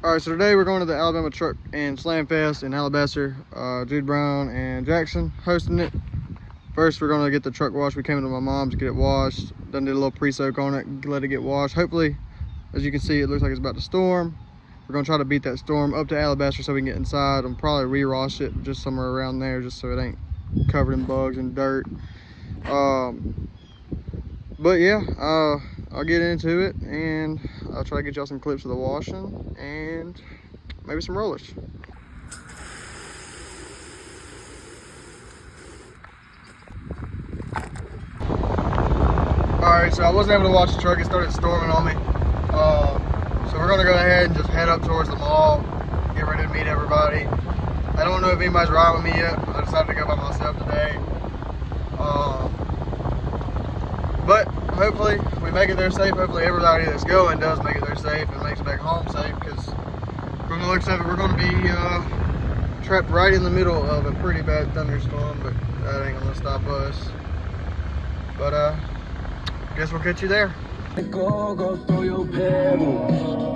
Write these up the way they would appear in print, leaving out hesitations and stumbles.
All right, so today we're going to the Alabama Truck and Slam Fest in Alabaster. Jude and Jackson hosting it. First, we're going to get the truck washed. We came into my mom's to get it washed. Done did a little pre-soak on it, let it get washed. Hopefully, as you can see, it looks like it's about to storm. We're going to try to beat that storm up to Alabaster so we can get inside and probably re-wash it just somewhere around there just so it ain't covered in bugs and dirt. But yeah, I'll get into it and I'll try to get y'all some clips of the washing and maybe some rollers. Alright, so I wasn't able to wash the truck. It started storming on me. So we're gonna go ahead and just head up towards the mall, get ready to meet everybody. I don't know if anybody's riding with me yet. I decided to go by myself today. But hopefully we make it there safe. Hopefully everybody that's going does make it there safe and makes it back home safe, because from the looks of it, we're going to be trapped right in the middle of a pretty bad thunderstorm, but that ain't going to stop us. But guess we'll catch you there. Go throw your pebbles.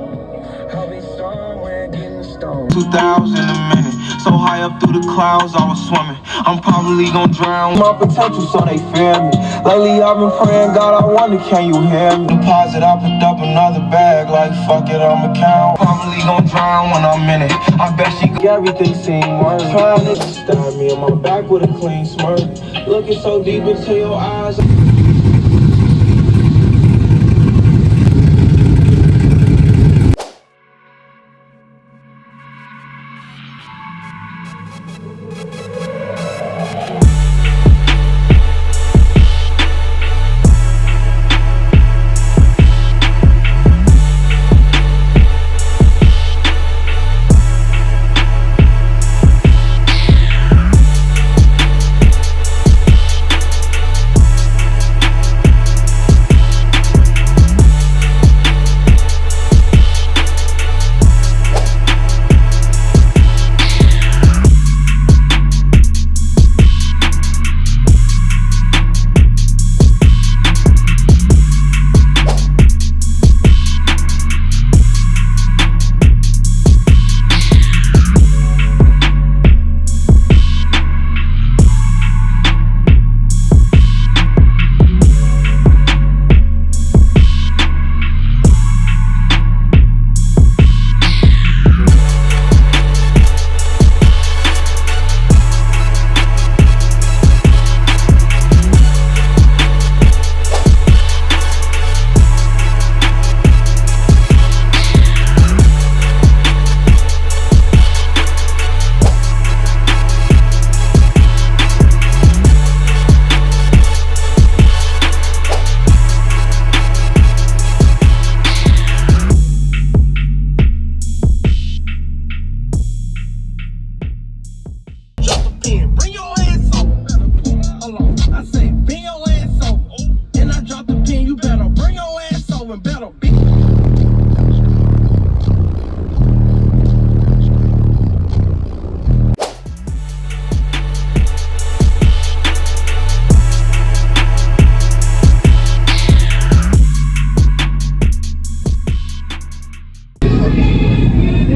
I'll be somewhere getting stoned. 2,000 a minute, so high up through the clouds I was swimming. I'm probably gonna drown my potential so they fear me. Lately I've been praying, God, I wonder, can you hear me? Deposit, I picked up another bag, like fuck it, I'ma count. Probably gonna drown when I'm in it. I bet she everything seem worse. Trying to stab me in my back with a clean smirk. Looking so deep into your eyes.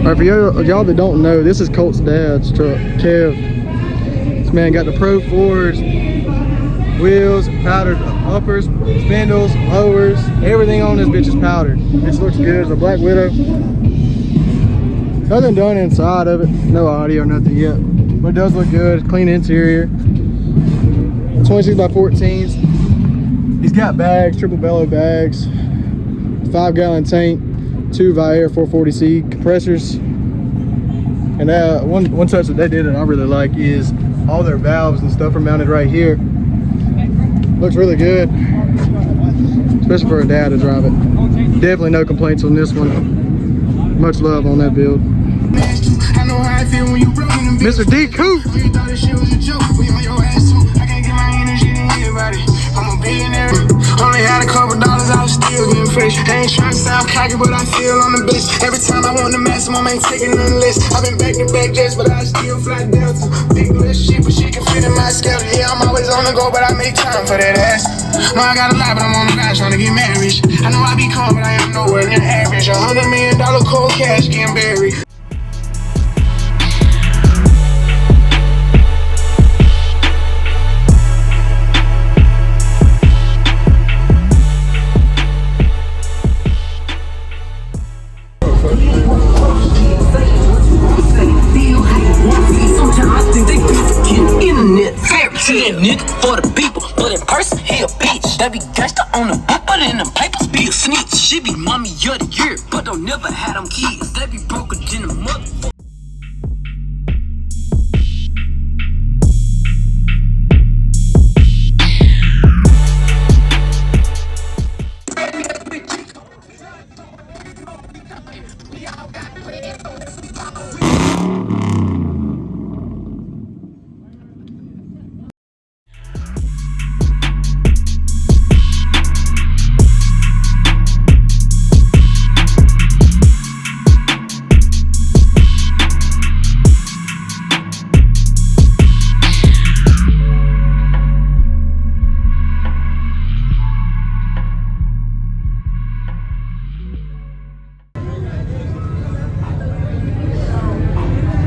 Alright, for y'all that don't know, this is Colt's dad's truck, Kev. This man got the Pro Fords, wheels, powdered uppers, spindles, lowers, everything on this bitch is powdered. This looks good. It's a Black Widow. Nothing done inside of it, no audio, nothing yet, but it does look good. Clean interior. 26 by 14s. He's got bags, triple bellow bags, 5-gallon tank, 2 Viair 440C compressors. And one touch that they did that I really like is all their valves and stuff are mounted right here. Looks really good, especially for a dad to drive it. Definitely no complaints on this one. Much love on that build. Mr. D. Coop. Only had a couple dollars, I was still getting fresh. I ain't trying to sound cocky, but I feel on the best. Every time I want the maximum, ain't taking none less. I've been back to back jets, but I still fly down to big little shit, but she can fit in my scale. Yeah, I'm always on the go, but I make time for that ass. No, I got a lot, but I'm on the rise trying to get married. I know I be calm, but I am nowhere near average. $100 million cold cash getting buried. Sometimes I think they be internet fairy tale nigga for the people, but in person he a bitch. They be gangsta on the book, but in them papers be a snitch. She be mommy of the year, but don't never had them kids. They be broker than a mother.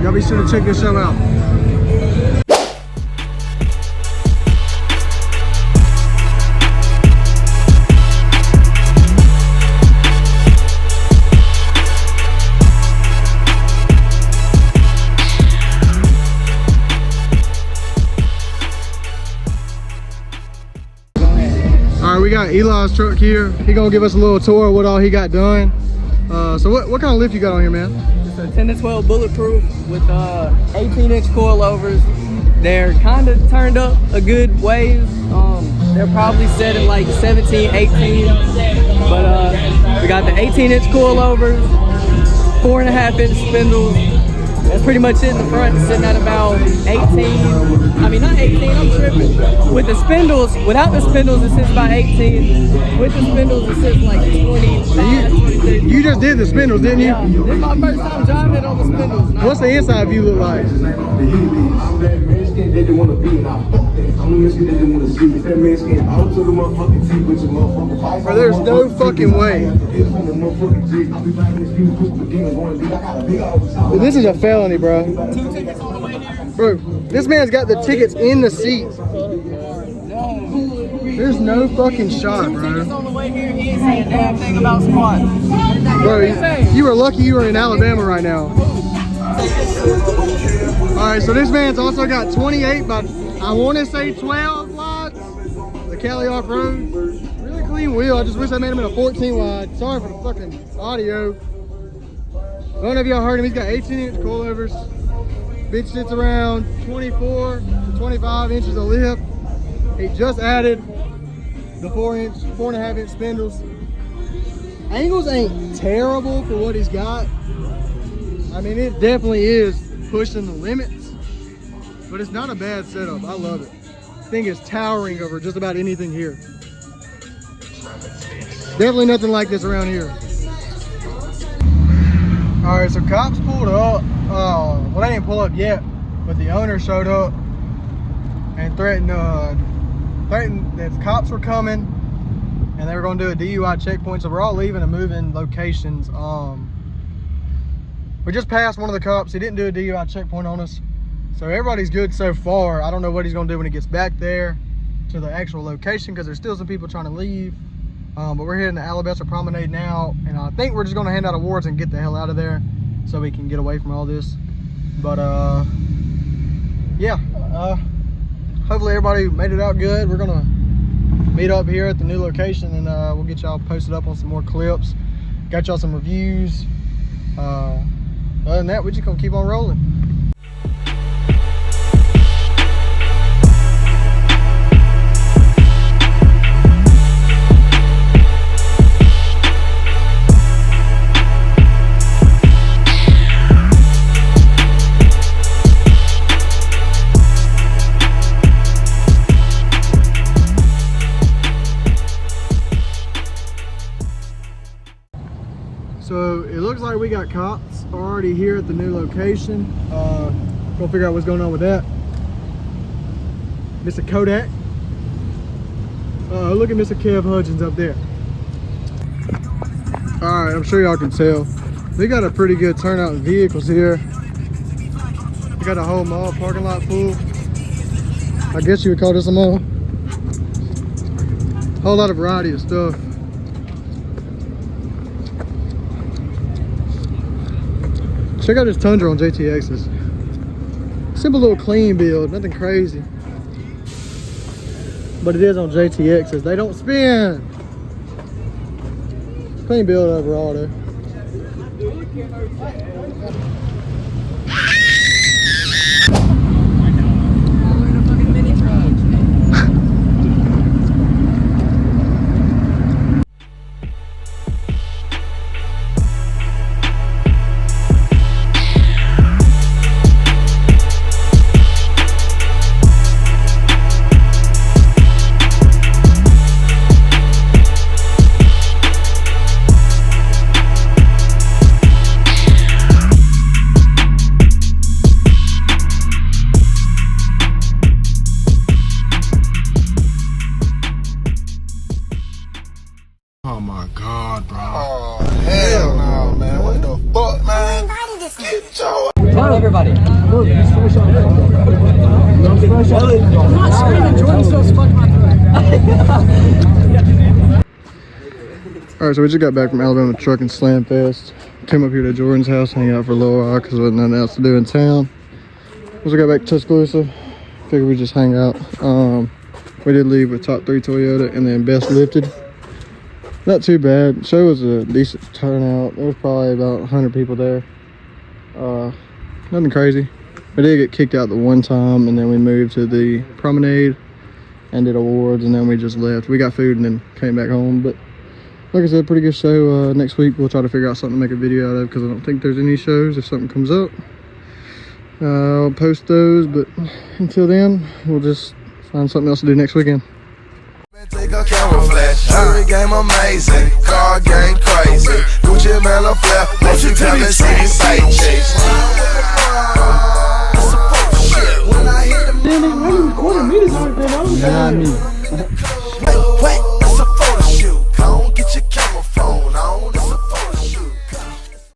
Y'all be sure to check this show out. All right, we got Eli's truck here. He gonna give us a little tour of what all he got done. So what kind of lift you got on here, man? It's a 10 to 12 bulletproof with 18-inch coilovers. They're kind of turned up a good ways. They're probably set at like 17, 18. But we got the 18-inch coilovers, 4.5-inch spindles. That's pretty much it in the front, sitting at about 18. I mean, not 18, I'm tripping. With the spindles, without the spindles, it sits about 18. With the spindles, it sits like 25, 23. You just did the spindles, didn't you? Yeah, this is my first time driving it on the spindles. What's the inside view look like? Bro, there's no fucking way. This is a felony, bro. 2 tickets on the way here. Bro, this man's got the tickets in the seat. There's no fucking shot, 2 bro. tickets on the way here. He ain't saying a damn thing about squats. Bro, you were lucky you were in Alabama right now. Alright, so this man's also got 28 by, I want to say 12 wides. The Cali off-road. Really clean wheel. I just wish I made him in a 14 wide. Sorry for the fucking audio. I don't know if y'all heard him. He's got 18-inch coilovers. Bitch sits around 24 to 25 inches of lift. He just added the 4.5-inch spindles. Angles ain't terrible for what he's got. I mean, it definitely is pushing the limits, but it's not a bad setup. I love it. This thing is towering over just about anything here. Definitely nothing like this around here. All right, so cops pulled up. Well, they didn't pull up yet, but the owner showed up and threatened that cops were coming and they were going to do a DUI checkpoint. So we're all leaving and moving locations. We just passed one of the cops. He didn't do a DUI checkpoint on us. So everybody's good so far. I don't know what he's going to do when he gets back there to the actual location, because there's still some people trying to leave. But we're heading to Alabaster Promenade now, and I think we're just going to hand out awards and get the hell out of there so we can get away from all this. But yeah, hopefully everybody made it out good. We're going to meet up here at the new location, and we'll get y'all posted up on some more clips. Got y'all some reviews. Other than that, we're just gonna keep on rolling. So it looks like we got cops already here at the new location. Gonna figure out what's going on with that. Mr. Kodak. Look at Mr. Kev Hudgens up there. All right, I'm sure y'all can tell. We got a pretty good turnout of vehicles here. We got a whole mall parking lot full. I guess you would call this a mall. Whole lot of variety of stuff. Check out this Tundra on JTXs. Simple little clean build, nothing crazy. But it is on JTXs. They don't spin. Clean build overall though. Oh my God, bro. Oh, hell no, man. What the fuck, man? Get your Tell everybody. Look, it's fresh out. I'm not screaming. Jordan's so fucking my Alright, so we just got back from Alabama Truck and Slam Fest. Came up here to Jordan's house, hang out for a little while because there wasn't nothing else to do in town. Once we got back to Tuscaloosa, figured we'd just hang out. We did leave with Top 3 Toyota and then Best Lifted. Not too bad. Show was a decent turnout. There was probably about 100 people there. Nothing crazy. We did get kicked out the one time, and then we moved to the promenade and did awards, and then we just left. We got food and then came back home. But like I said, pretty good show. Next week we'll try to figure out something to make a video out of because I don't think there's any shows. If something comes up, I'll post those. But until then, we'll just find something else to do next weekend. take a camera flash. Jury game amazing. Car game crazy. Gucci man a flip. Won't you tell me see sight chase? When I hit the Recording me this weekend,